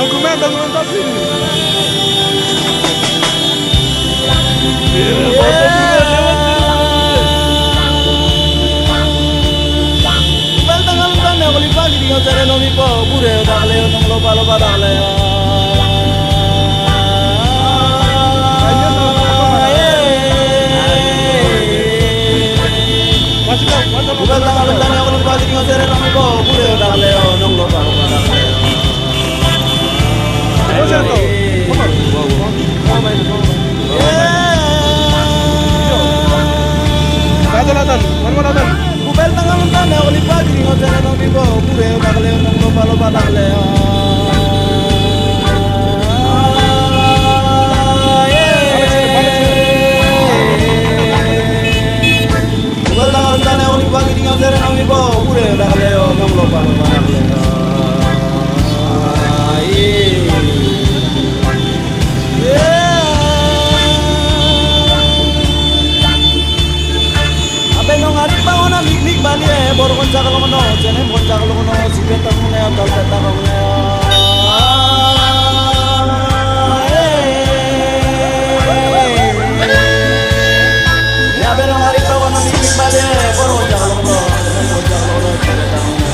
Dokumen tapi. Bel tangan tangan aku lipat di kau cari nomi po, pure dah leo nong loba dah leo. Bel tangan tangan aku lipat di kau cari nomi po, pure dah leo nong loba dah leo. Latan, mana latan? Bubel tangan lontan ya, oli pagi ni ngobrol dengan bibo, pure udah keleo nong loba dah leo. Bubel tangan lontan ya, oli pagi ni ngobrol dengan bibo, pure udah keleo nong loba dah leo. Bali baru konca kalau kono, jane konca kalau kono si petang ne atau petang ne. Ya berong hari kau kono di Bali baru konca kalau kono, konca kalau kono si petang ne.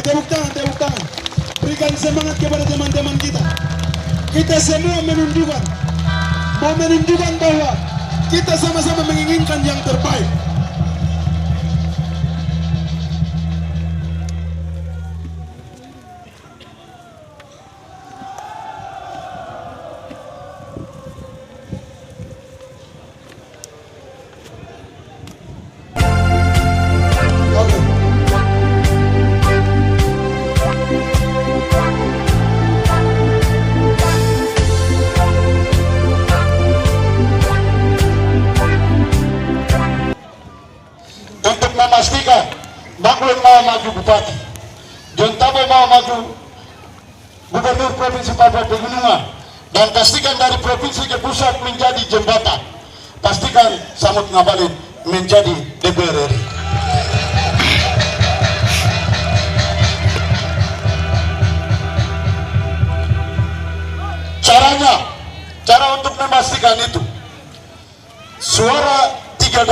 Tepuk tangan. Berikan semangat kepada teman-teman kita. Kita semua mau menunjukkan bahwa kita sama-sama menginginkan yang terbaik. Memastikan Baklun mau maju bupati, John Tabo mau maju gubernur provinsi Papua Pegunungan, dan pastikan dari provinsi ke pusat menjadi jembatan, pastikan Samut Ngabalin menjadi DPR RI. Cara untuk memastikan itu, suara 3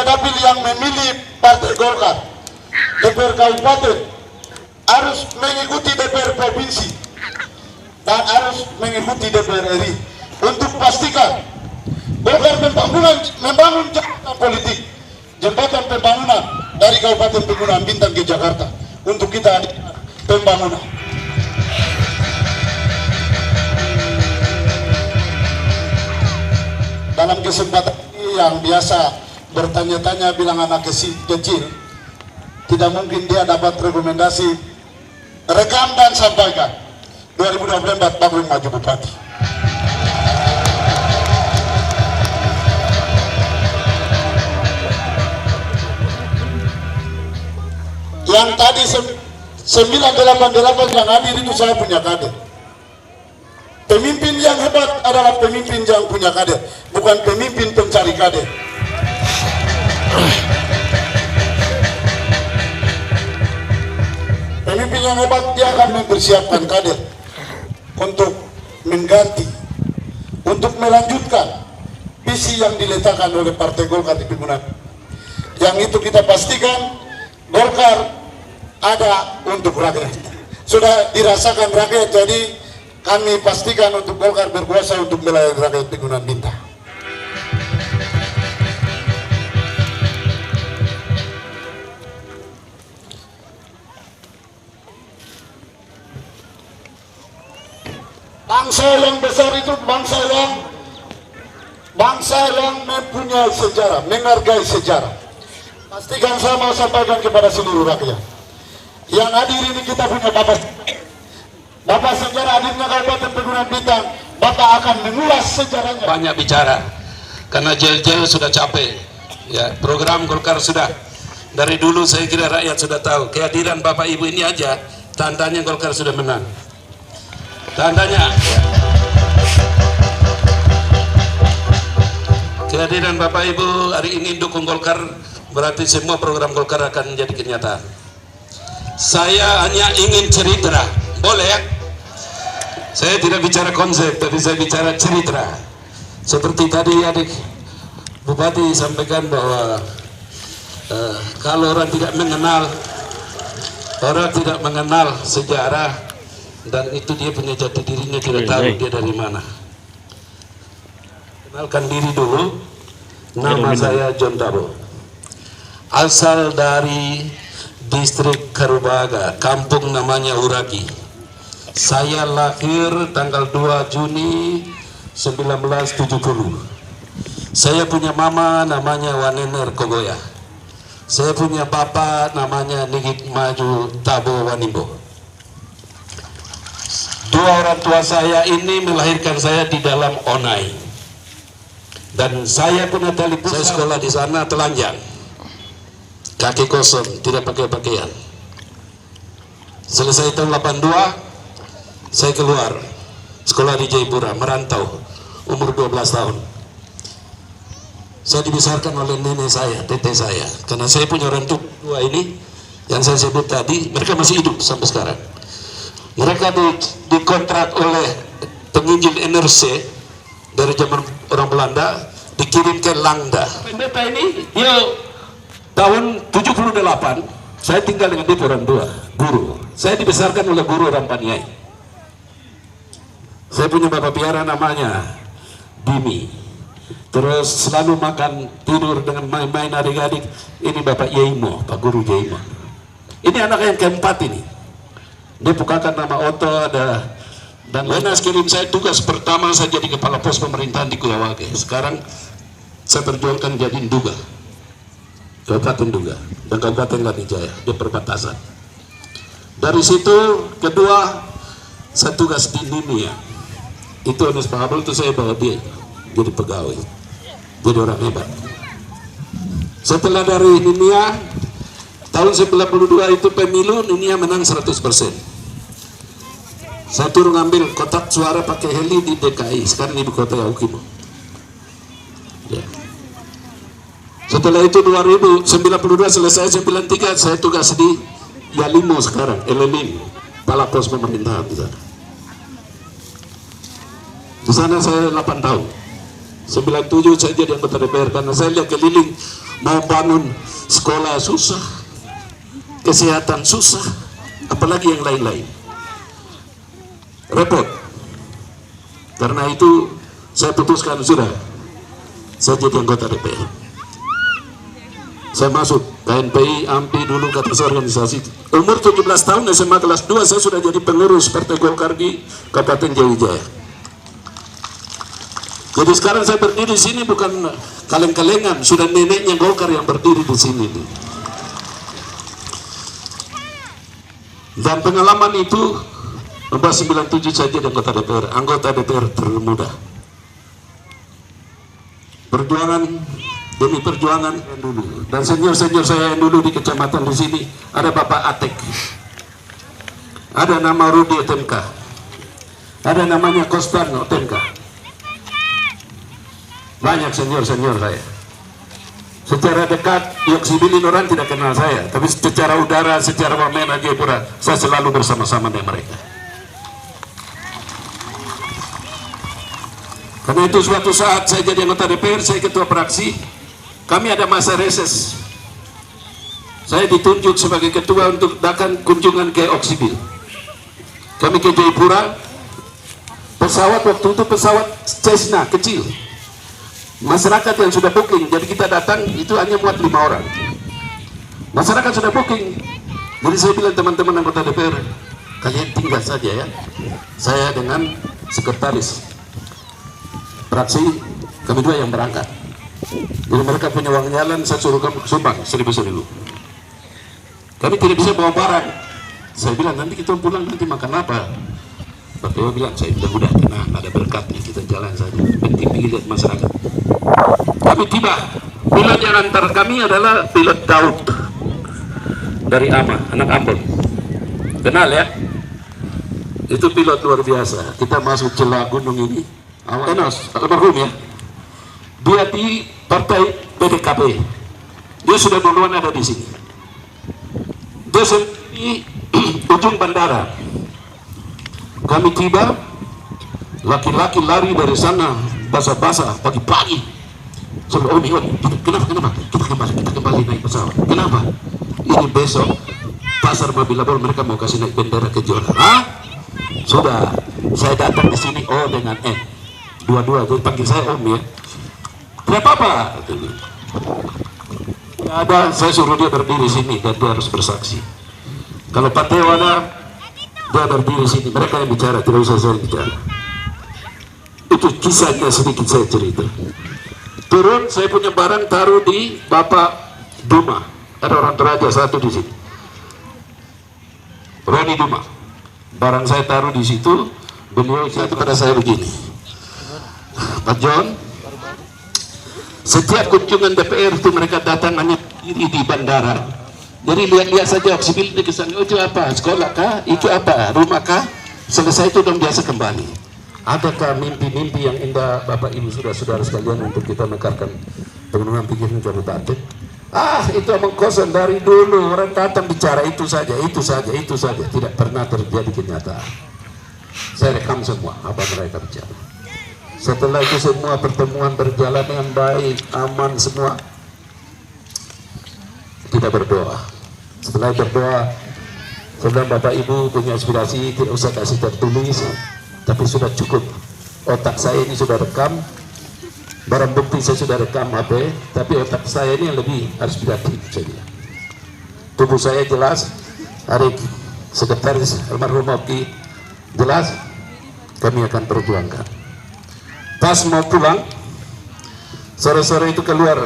dapil yang memilih Partai Golkar DPR Kabupaten harus mengikuti DPR Provinsi dan harus mengikuti DPR RI untuk pastikan Golkar membangun jembatan politik, jembatan pembangunan dari Kabupaten Pegunungan Bintang ke Jakarta untuk kita pembangunan. Dalam kesempatan ini yang biasa bertanya-tanya bilang anak kecil, tidak mungkin dia dapat rekomendasi, rekam dan sampaikan 2024 Baklun maju bupati. Yang tadi 988 yang hadir itu saya punya kader. Pemimpin yang hebat adalah pemimpin yang punya kader, bukan pemimpin pencari kader. Pemimpin yang hebat, dia akan mempersiapkan kader untuk mengganti, untuk melanjutkan visi yang diletakkan oleh Partai Golkar di Pimpinan. Yang itu kita pastikan Golkar ada untuk rakyat. Sudah dirasakan rakyat, jadi kami pastikan untuk Golkar berkuasa untuk melayani rakyat Pimpinan Bintang. Bangsa yang besar itu bangsa yang mempunyai sejarah, menghargai sejarah. Pastikan saya mau sampaikan kepada seluruh rakyat yang hadir ini, kita punya Bapak sejarah hadirnya Kabupaten Pegunungan Bintang. Bapak akan mengulas sejarahnya. Banyak bicara karena jel-jel sudah capek ya. Program Golkar sudah dari dulu, saya kira rakyat sudah tahu. Kehadiran Bapak Ibu ini aja tandanya Golkar sudah menang. Tandanya kehadiran Bapak Ibu hari ini dukung Golkar, berarti semua program Golkar akan menjadi kenyataan. Saya hanya ingin cerita, boleh ya? Saya tidak bicara konsep, tapi saya bicara cerita. Seperti tadi adik Bupati sampaikan bahwa kalau orang tidak mengenal sejarah, dan itu dia punya jati dirinya, tidak tahu dia dari mana. Kenalkan diri dulu. Nama saya John Dabo, asal dari distrik Karubaga, kampung namanya Uragi. Saya lahir tanggal 2 Juni 1970. Saya punya mama namanya Wanener Kogoya. Saya punya bapak namanya Nigit Maju Tabo Wanimbo. Dua orang tua saya ini melahirkan saya di dalam Onai, dan saya punya tali pusar. Saya sekolah di sana telanjang, kaki kosong, tidak pakai pakaian. Selesai tahun 82, saya keluar sekolah di Jayapura, merantau, umur 12 tahun. Saya dibesarkan oleh nenek saya, tete saya, karena saya punya orang tua ini yang saya sebut tadi, mereka masih hidup sampai sekarang. Mereka dikontrak oleh penginjil NRC dari zaman orang Belanda, dikirim ke Langda. Pendeta ini, tahun 78, saya tinggal dengan dia orang tua, guru. Saya dibesarkan oleh guru orang Paniai. Saya punya bapak piara namanya Bimi. Terus selalu makan, tidur dengan main-main adik-adik. Ini Bapak Yeimo, Pak Guru Yeimo. Ini anak yang keempat ini. Dia bukakan nama Oto, ada, dan Lenas kirim saya tugas pertama, saya jadi kepala pos pemerintahan di Kuyawage. Sekarang saya perjuangkan jadi Nduga, Kabupaten Nduga dan Kabupaten Lanijaya di perbatasan. Dari situ kedua saya tugas di Nimia. Itu Ernest Pahabel, itu saya bawa dia jadi pegawai, jadi orang hebat. Setelah dari Nimia, tahun 92 itu pemilu, Nimia menang 100%. Saya turun ngambil kotak suara pakai heli di DKI, sekarang ibu kota Yaukimo. Ya. Setelah itu 92 selesai, 93 saya tugas di Yalimo sekarang, Elelim, kepala pos pemerintahan di sana. Di sana saya 8 tahun. 97 saya jadi anggota DPR karena saya lihat keliling, mau bangun sekolah susah, kesehatan susah, apalagi yang lain-lain. Repot. Karena itu saya putuskan sudah, saya jadi anggota DPR. Saya masuk KNPI, AMPI dulu kata organisasi. Umur 17 tahun SMA kelas 2 saya sudah jadi pengurus Partai Golkar di Kabupaten Jayawijaya. Jadi sekarang saya berdiri di sini bukan kaleng-kalengan, sudah neneknya Golkar yang berdiri di sini. Dan pengalaman itu Nomor 97 saya jadi anggota DPR termuda. Perjuangan demi perjuangan dulu. Dan senior-senior saya yang dulu di kecamatan di sini ada Bapak Atek, ada nama Rudi TMK, ada namanya Kostano TMK. Banyak senior-senior saya. Secara dekat Yoksibil orang tidak kenal saya, tapi secara udara, secara wamena Jayapura, saya selalu bersama-sama dengan mereka. Karena itu suatu saat saya jadi anggota DPR, saya ketua fraksi, kami ada masa reses. Saya ditunjuk sebagai ketua untuk datang kunjungan ke Oksibil. Kami ke Jayapura, pesawat waktu itu pesawat Cessna kecil. Masyarakat yang sudah booking, jadi kita datang itu hanya muat 5 orang. Masyarakat sudah booking, jadi saya bilang teman-teman anggota DPR, kalian tinggal saja ya. Saya dengan sekretaris fraksi, kami dua yang berangkat. Jadi mereka punya uang jalan, saya suruh kamu sumbang 1.000. Kami tidak bisa bawa barang. Saya bilang nanti kita pulang nanti makan apa? Pak Dewa bilang, saya bilang udah tenang, ada berkatnya, kita jalan saja. Penting lihat masyarakat. Kami tiba, pilot yang antar kami adalah pilot Daud dari Ama, anak Ambon. Kenal ya? Itu pilot luar biasa. Kita masuk celah gunung ini. Enos, almarhum ya. Dia di partai PDKP. Dia sudah duluan ada di sini. Dia di ujung bandara. Kami tiba, laki-laki lari dari sana basah-basah pagi-pagi. Sebelum kenapa? Kita kembali naik pesawat. Kenapa? Ini besok pasar Mabilabor mereka mau kasih naik bendera kejuaraan. Hah? Sudah, saya datang di sini dengan N. Dua-dua, jadi panggil saya Om ya. Tidak apa-apa. Tidak ada, saya suruh dia berdiri sini dan dia harus bersaksi. Kalau Pak Dewa ada, dia berdiri sini, mereka yang bicara, tidak usah saya bicara. Itu kisahnya sedikit saya cerita. Turun, saya punya barang taruh di Bapak Duma. Ada orang Toraja satu di sini. Roni Duma. Barang saya taruh di situ, beliau itu pada saya begini. Pak John, setiap kunjungan DPR itu mereka datang hanya diri di bandara. Jadi lihat-lihat saja Oksibil di kesan, itu apa? Sekolah kah? Itu apa? Rumah kah? Selesai itu dong biasa kembali. Adakah mimpi-mimpi yang indah Bapak Ibu saudara sekalian untuk kita mekarkan pengembangan pikiran Kabupaten? Itu omong kosong dari dulu orang datang bicara itu saja, tidak pernah terjadi kenyataan. Saya rekam semua apa mereka bicara. Setelah itu semua pertemuan berjalan dengan baik, aman semua. Kita berdoa. Setelah berdoa, setelah Bapak Ibu punya aspirasi, tidak usah kasih tertulis, tapi sudah cukup. Otak saya ini sudah rekam, barang bukti saya sudah rekam HP, tapi otak saya ini yang lebih aspiratif saja. Tubuh saya jelas, Arik, sekretaris almarhum Oki, jelas, kami akan perjuangkan. Pas mau pulang, sore-sore itu keluar,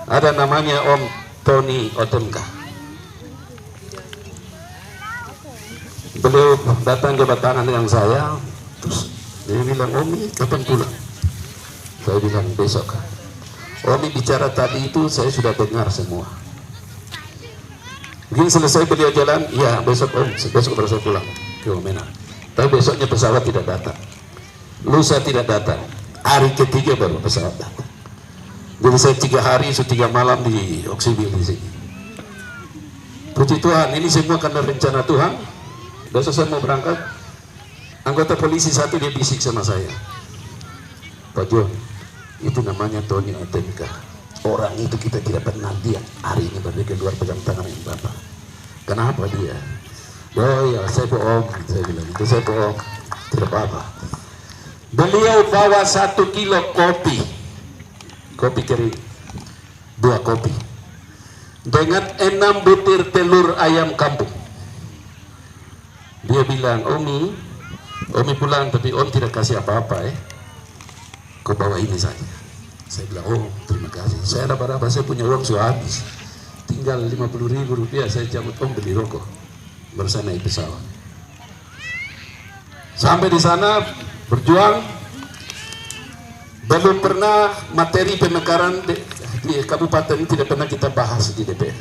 ada namanya Om Tony Otemka. Beliau datang ke Batangan dengan saya, terus dia bilang, Omi kapan pulang? Saya bilang besok. Omi bicara tadi itu saya sudah dengar semua. Mungkin selesai beliau jalan, ya besok Om, besok baru saya pulang ke Wamena. Tapi besoknya pesawat tidak datang, lusa tidak datang, hari ketiga baru pesawat datang. Jadi saya 3 hari, 3 malam di Oksibil di sini. Puji Tuhan, ini semua karena rencana Tuhan. Besok saya mau berangkat, anggota polisi satu dia bisik sama saya, Pak John, itu namanya Tony Otemka. Orang itu kita tidak pernah lihat, hari ini baru keluar pegang tangan yang Bapak. Kenapa dia? Oh ya, saya bohong, saya bilang itu saya bohong, tidak apa-apa. Beliau bawa 1 kilo kopi kering, 2 kopi dengan 6 butir telur ayam kampung. Dia bilang, Omi pulang tapi Om tidak kasih apa-apa kau bawa ini saja. Saya bilang, oh terima kasih, saya raba-raba, saya punya uang sudah habis, tinggal 50.000 rupiah, saya cabut Om beli rokok, baru saya naik pesawat. Sampai di sana berjuang. Belum pernah materi pemekaran di kabupaten ini tidak pernah kita bahas di DPR.